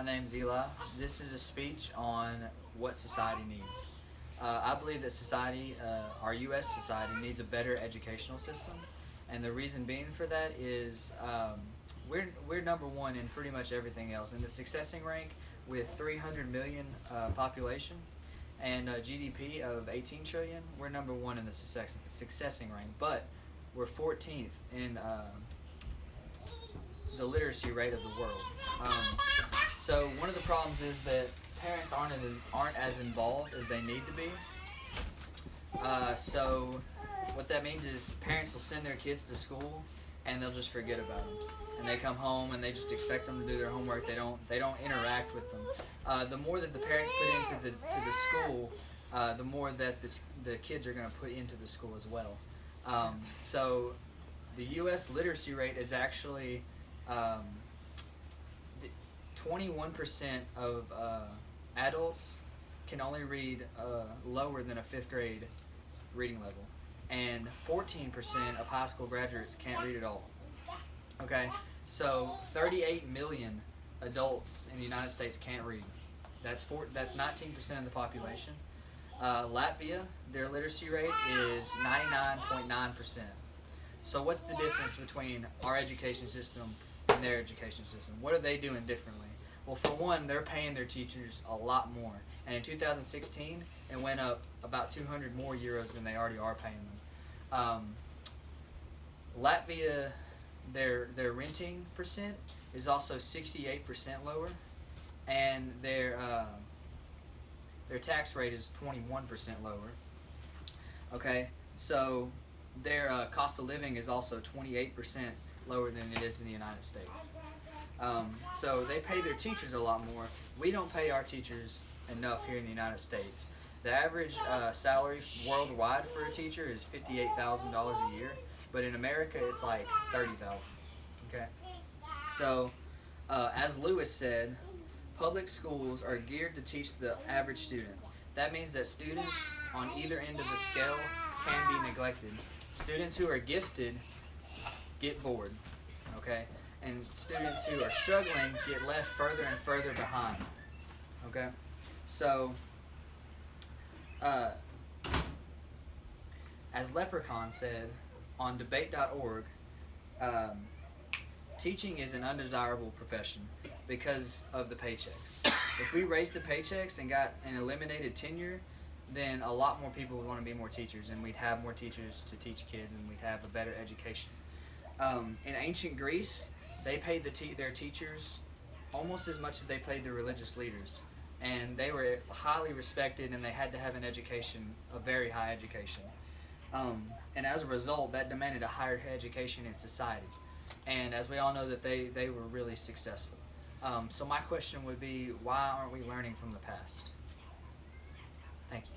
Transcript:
name's Eli. This is a speech on what society needs. I believe that society, our U.S. society, needs a better educational system, and the reason being for that is we're number one in pretty much everything else. In the successing rank, with 300 million population and a GDP of 18 trillion, we're number one in the successing rank. But we're 14th in the literacy rate of the world. So one of the problems is that parents aren't as involved as they need to be. So what that means is parents will send their kids to school and they'll just forget about them. And they come home and they just expect them to do their homework. They don't interact with them. The more that the parents put into the school, the more that the kids are going to put into the school as well. So the U.S. literacy rate is actually 21% of adults can only read lower than a 5th grade reading level, and 14% of high school graduates can't read at all. Okay, so 38 million adults in the United States can't read. That's 19% of the population. Latvia, their literacy rate is 99.9%. So what's the difference between our education system and their education system? What are they doing differently? Well, for one, they're paying their teachers a lot more. And in 2016, it went up about 200 more euros than they already are paying them. Latvia, their renting percent is also 68% lower, and their tax rate is 21% lower. Okay, so their cost of living is also 28% lower than it is in the United States. So they pay their teachers a lot more. We don't pay our teachers enough here in the United States. The average salary worldwide for a teacher is $58,000 a year, but in America it's like $30,000. Okay, so as Lewis said, public schools are geared to teach the average student. That means that students on either end of the scale can be neglected. Students who are gifted get bored, okay? And students who are struggling get left further and further behind, okay? So, as Leprechaun said on debate.org, teaching is an undesirable profession because of the paychecks. If we raised the paychecks and got an eliminated tenure, then a lot more people would want to be more teachers, and we'd have more teachers to teach kids, and we'd have a better education. In ancient Greece, they paid their teachers almost as much as they paid their religious leaders, and they were highly respected, and they had to have an education, a very high education. And as a result, that demanded a higher education in society. And as we all know, that they were really successful. So my question would be, why aren't we learning from the past? Thank you.